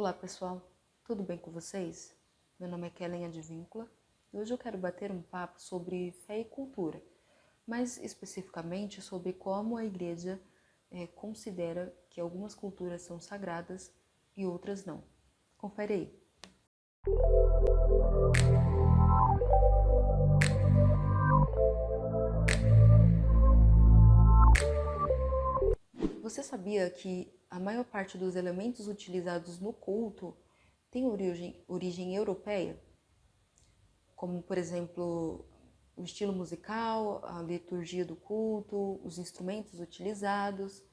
Olá pessoal, tudo bem com vocês? Meu nome é Kellen Advíncula e hoje eu quero bater um papo sobre fé e cultura, mais especificamente sobre como a igreja considera que algumas culturas são sagradas e outras não. Confere aí. Você sabia que a maior parte dos elementos utilizados no culto tem origem europeia? Como, por exemplo, o estilo musical, a liturgia do culto, os instrumentos utilizados.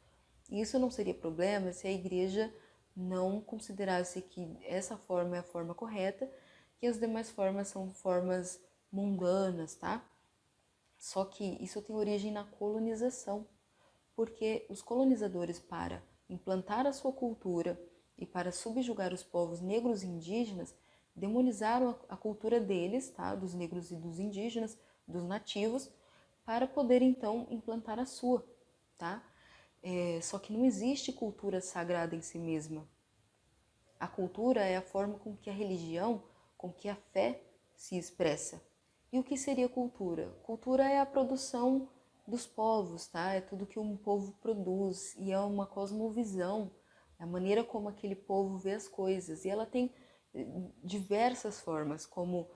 E isso não seria problema se a igreja não considerasse que essa forma é a forma correta e as demais formas são formas mundanas, tá? Só que isso tem origem na colonização, porque os colonizadores, para implantar a sua cultura e para subjugar os povos negros e indígenas, demonizaram a cultura deles, tá? Dos negros e dos indígenas, dos nativos, para poder então implantar a sua, tá? Só que não existe cultura sagrada em si mesma. A cultura é a forma com que a religião, com que a fé se expressa. E o que seria cultura? Cultura é a produção dos povos, tá? É tudo que um povo produz e é uma cosmovisão, é a maneira como aquele povo vê as coisas. E ela tem diversas formas, como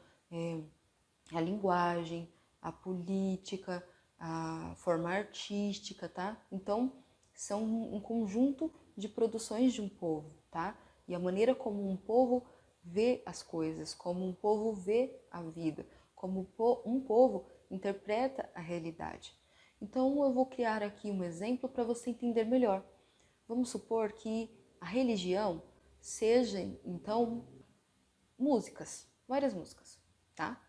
a linguagem, a política, a forma artística, tá? Então, são um conjunto de produções de um povo, tá? E a maneira como um povo vê as coisas, como um povo vê a vida, como um povo interpreta a realidade. Então, eu vou criar aqui um exemplo para você entender melhor. Vamos supor que a religião seja, então, músicas, várias músicas, tá?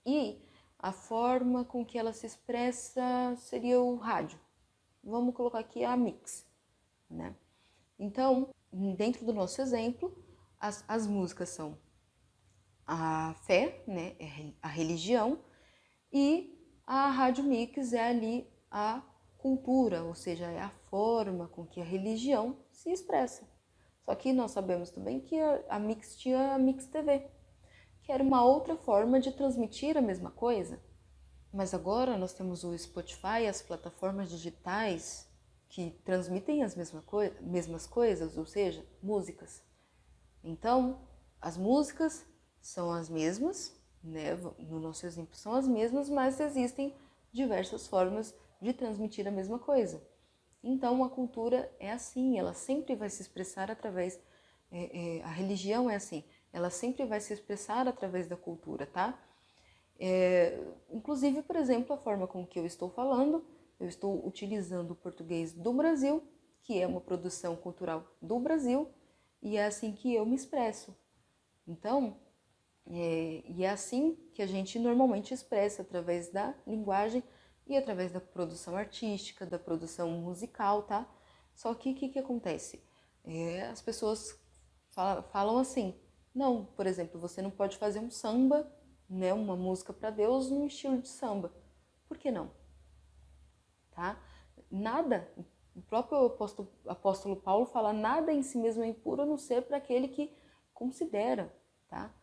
E a forma com que ela se expressa seria o rádio. Vamos colocar aqui a mix, né? Então, dentro do nosso exemplo, as músicas são a fé, né, a religião, e a rádio mix é ali a cultura, ou seja, é a forma com que a religião se expressa. Só que nós sabemos também que a Mix tinha a Mix TV, que era uma outra forma de transmitir a mesma coisa. Mas agora nós temos o Spotify, as plataformas digitais que transmitem as mesmas coisas, ou seja, músicas. Então, as músicas são as mesmas, né? No nosso exemplo são as mesmas, mas existem diversas formas de transmitir a mesma coisa. Então, a cultura é assim, ela sempre vai se expressar através... a religião é assim, ela sempre vai se expressar através da cultura, tá? Inclusive, por exemplo, a forma com que eu estou falando, eu estou utilizando o português do Brasil, que é uma produção cultural do Brasil, e é assim que eu me expresso. Então, e é assim que a gente normalmente expressa, através da linguagem e através da produção artística, da produção musical, tá? Só que o que acontece? As pessoas falam assim, não, por exemplo, você não pode fazer um samba, né, uma música para Deus num estilo de samba. Por que não? Tá? Nada, o próprio apóstolo Paulo fala, nada em si mesmo é impuro a não ser para aquele que considera, tá?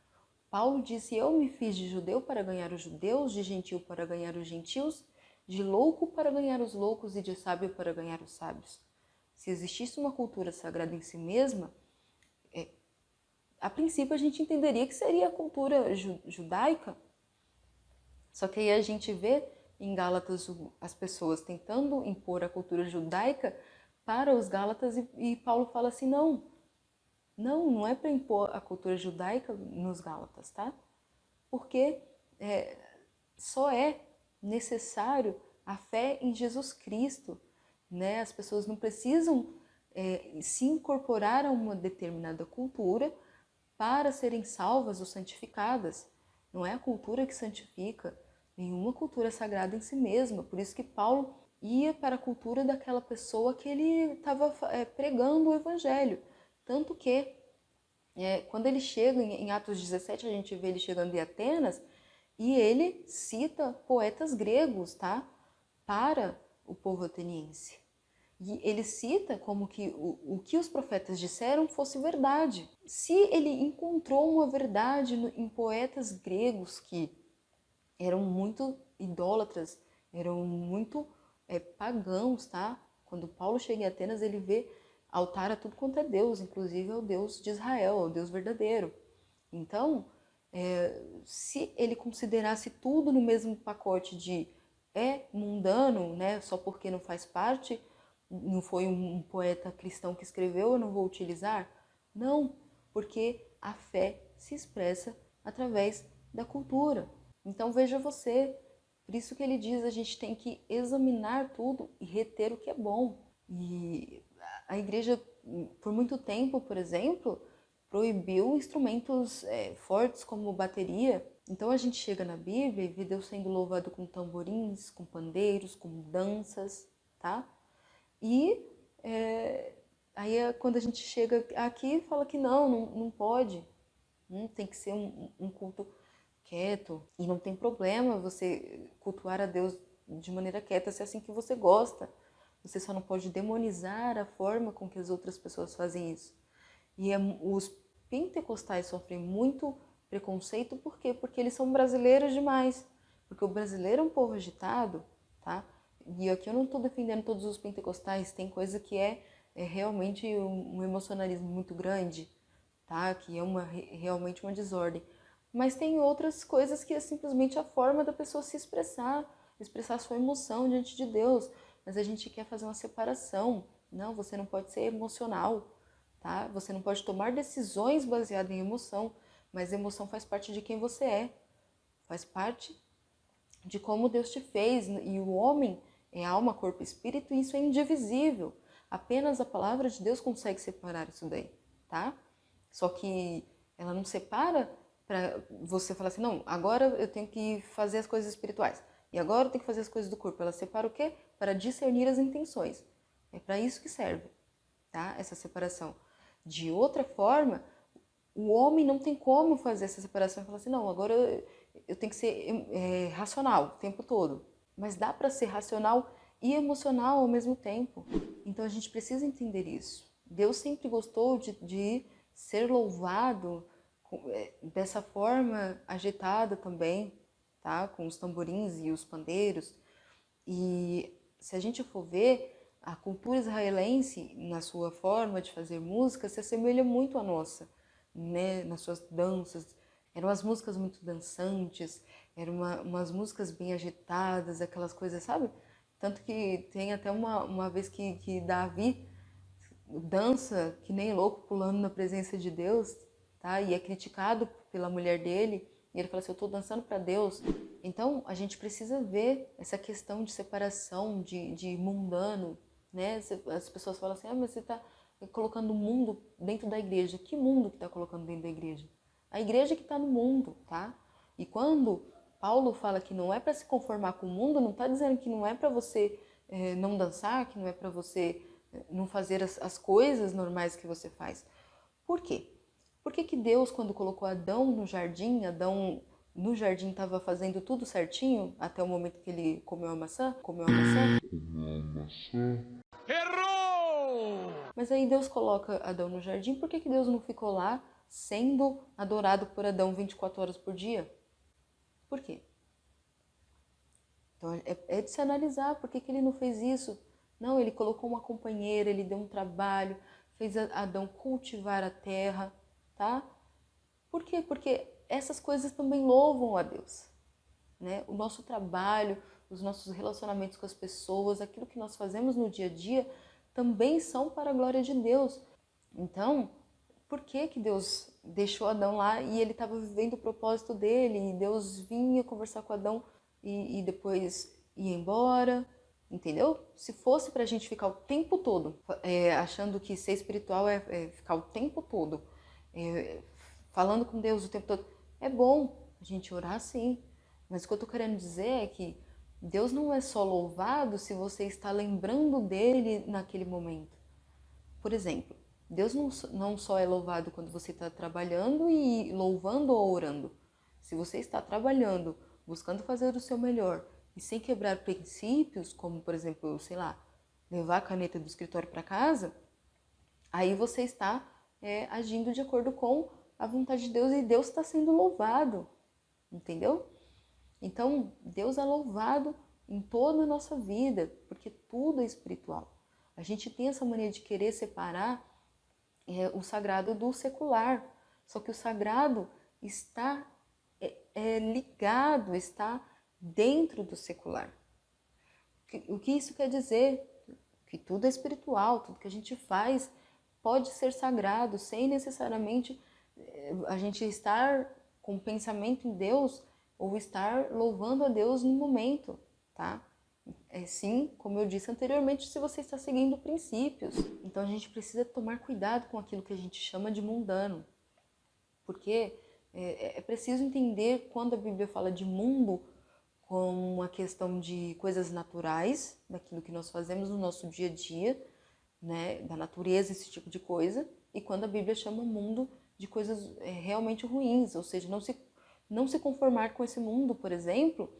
Paulo disse, eu me fiz de judeu para ganhar os judeus, de gentil para ganhar os gentios, de louco para ganhar os loucos e de sábio para ganhar os sábios. Se existisse uma cultura sagrada em si mesma, a princípio a gente entenderia que seria a cultura judaica. Só que aí a gente vê em Gálatas as pessoas tentando impor a cultura judaica para os Gálatas e Paulo fala assim, não é para impor a cultura judaica nos Gálatas, tá? Porque só é necessário a fé em Jesus Cristo, né? As pessoas não precisam se incorporar a uma determinada cultura para serem salvas ou santificadas. Não é a cultura que santifica, nenhuma cultura sagrada em si mesma. Por isso que Paulo ia para a cultura daquela pessoa que ele estava pregando o evangelho. Tanto que, quando ele chega em Atos 17, a gente vê ele chegando em Atenas, e ele cita poetas gregos, tá? Para o povo ateniense. E ele cita como que o que os profetas disseram fosse verdade. Se ele encontrou uma verdade em poetas gregos que eram muito idólatras, eram muito pagãos, tá? Quando Paulo chega em Atenas, ele vê altar a tudo quanto é Deus, inclusive ao Deus de Israel, ao Deus verdadeiro. Então, se ele considerasse tudo no mesmo pacote de mundano, né, só porque não faz parte, não foi um poeta cristão que escreveu, eu não vou utilizar? Não, porque a fé se expressa através da cultura. Então veja você, por isso que ele diz a gente tem que examinar tudo e reter o que é bom. E a igreja, por muito tempo, por exemplo, proibiu instrumentos fortes como bateria. Então a gente chega na Bíblia e vê Deus sendo louvado com tamborins, com pandeiros, com danças, tá? E aí quando a gente chega aqui fala que não pode, tem que ser um culto quieto. E não tem problema você cultuar a Deus de maneira quieta, se é assim que você gosta. Você só não pode demonizar a forma com que as outras pessoas fazem isso. E os pentecostais sofrem muito preconceito, por quê? Porque eles são brasileiros demais. Porque o brasileiro é um povo agitado, tá? E aqui eu não estou defendendo todos os pentecostais, tem coisa que é realmente um emocionalismo muito grande, tá? Que é realmente uma desordem. Mas tem outras coisas que é simplesmente a forma da pessoa se expressar sua emoção diante de Deus. Mas a gente quer fazer uma separação. Não, você não pode ser emocional, tá? Você não pode tomar decisões baseadas em emoção, mas emoção faz parte de quem você é. Faz parte de como Deus te fez. E o homem é alma, corpo e espírito, e isso é indivisível. Apenas a palavra de Deus consegue separar isso daí, tá? Só que ela não separa para você falar assim, não, agora eu tenho que fazer as coisas espirituais. E agora eu tenho que fazer as coisas do corpo. Ela separa o quê? Para discernir as intenções. É para isso que serve, tá? Essa separação. De outra forma, o homem não tem como fazer essa separação e falar assim, não, agora eu tenho que ser racional o tempo todo. Mas dá para ser racional e emocional ao mesmo tempo. Então a gente precisa entender isso. Deus sempre gostou de ser louvado dessa forma agitada também, tá? Com os tamborins e os pandeiros. E se a gente for ver, a cultura israelense, na sua forma de fazer música, se assemelha muito à nossa, né? Nas suas danças. Eram as músicas muito dançantes, eram umas músicas bem agitadas, aquelas coisas, sabe? Tanto que tem até uma vez que Davi dança que nem louco, pulando na presença de Deus, tá? E é criticado pela mulher dele, e ele fala assim, eu tô dançando para Deus. Então, a gente precisa ver essa questão de separação, de mundano, né? As pessoas falam assim, mas você tá colocando o mundo dentro da igreja. Que mundo que tá colocando dentro da igreja? A igreja que tá no mundo, tá? E quando Paulo fala que não é para se conformar com o mundo, não tá dizendo que não é para você não dançar, que não é para você não fazer as coisas normais que você faz. Por quê? Por que Deus, quando colocou Adão no jardim estava fazendo tudo certinho até o momento que ele comeu a maçã? Errou! Mas aí Deus coloca Adão no jardim, por que Deus não ficou lá sendo adorado por Adão 24 horas por dia? Por quê? Então é de se analisar por que ele não fez isso. Não, ele colocou uma companheira, ele deu um trabalho, fez Adão cultivar a terra, tá? Por quê? Porque essas coisas também louvam a Deus, né? O nosso trabalho, os nossos relacionamentos com as pessoas, aquilo que nós fazemos no dia a dia, também são para a glória de Deus. Então, por que Deus deixou Adão lá e ele estava vivendo o propósito dele, e Deus vinha conversar com Adão e depois ia embora, entendeu? Se fosse pra gente ficar o tempo todo achando que ser espiritual é ficar o tempo todo falando com Deus o tempo todo, é bom a gente orar sim, mas o que eu tô querendo dizer é que Deus não é só louvado se você está lembrando dele naquele momento. Por exemplo, Deus não só é louvado quando você está trabalhando e louvando ou orando. Se você está trabalhando, buscando fazer o seu melhor e sem quebrar princípios, como por exemplo, sei lá, levar a caneta do escritório para casa, aí você está agindo de acordo com a vontade de Deus e Deus está sendo louvado, entendeu? Então, Deus é louvado em toda a nossa vida, porque tudo é espiritual. A gente tem essa mania de querer separar o sagrado do secular, só que o sagrado está ligado, está dentro do secular. O que isso quer dizer? Que tudo é espiritual, tudo que a gente faz pode ser sagrado, sem necessariamente a gente estar com pensamento em Deus ou estar louvando a Deus no momento, tá? Sim, como eu disse anteriormente, se você está seguindo princípios. Então a gente precisa tomar cuidado com aquilo que a gente chama de mundano, porque é preciso entender quando a Bíblia fala de mundo como uma questão de coisas naturais, daquilo que nós fazemos no nosso dia a dia, né, da natureza, esse tipo de coisa, e quando a Bíblia chama mundo de coisas realmente ruins, ou seja, não se conformar com esse mundo, por exemplo.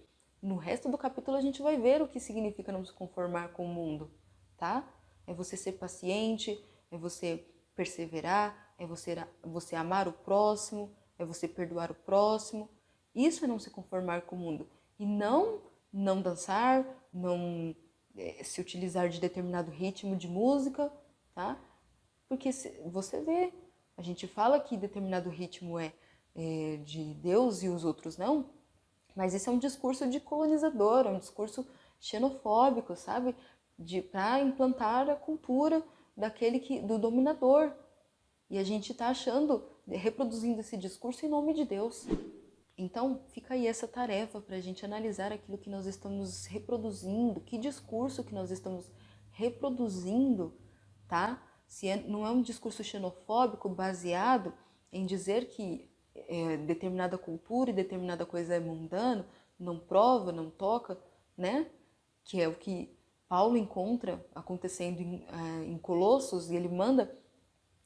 No resto do capítulo a gente vai ver o que significa não se conformar com o mundo, tá? É você ser paciente, é você perseverar, é você amar o próximo, é você perdoar o próximo. Isso é não se conformar com o mundo. E não dançar, não se utilizar de determinado ritmo de música, tá? Porque você vê, a gente fala que determinado ritmo é de Deus e os outros não, mas esse é um discurso de colonizador, é um discurso xenofóbico, sabe? Para implantar a cultura do dominador. E a gente está reproduzindo esse discurso em nome de Deus. Então, fica aí essa tarefa para a gente analisar aquilo que nós estamos reproduzindo, que discurso que nós estamos reproduzindo, tá? Não é um discurso xenofóbico baseado em dizer que determinada cultura e determinada coisa é mundano, não prova, não toca, né? Que é o que Paulo encontra acontecendo em Colossos, e ele manda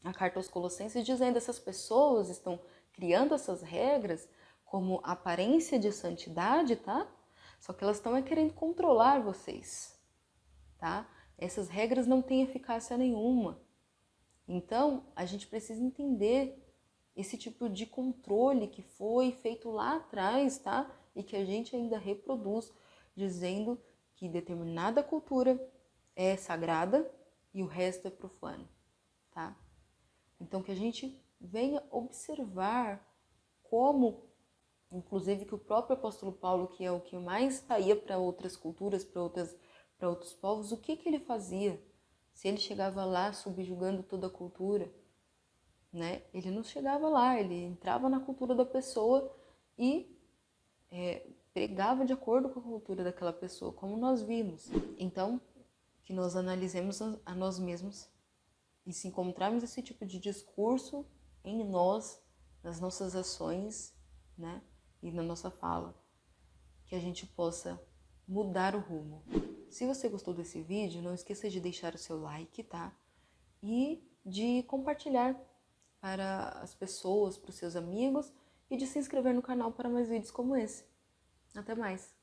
a carta aos Colossenses dizendo: essas pessoas estão criando essas regras como aparência de santidade, tá? Só que elas estão querendo controlar vocês, tá? Essas regras não têm eficácia nenhuma. Então, a gente precisa entender esse tipo de controle que foi feito lá atrás, tá? E que a gente ainda reproduz, dizendo que determinada cultura é sagrada e o resto é profano, tá? Então, que a gente venha observar como, inclusive, que o próprio apóstolo Paulo, que é o que mais saía para outras culturas, para outros povos, o que ele fazia? Se ele chegava lá subjugando toda a cultura, né? Ele não chegava lá, ele entrava na cultura da pessoa e pregava de acordo com a cultura daquela pessoa, como nós vimos. Então, que nós analisemos a nós mesmos e se encontrarmos esse tipo de discurso em nós, nas nossas ações, né? E na nossa fala, que a gente possa mudar o rumo. Se você gostou desse vídeo, não esqueça de deixar o seu like, tá? E de compartilhar para as pessoas, para os seus amigos, e de se inscrever no canal para mais vídeos como esse. Até mais!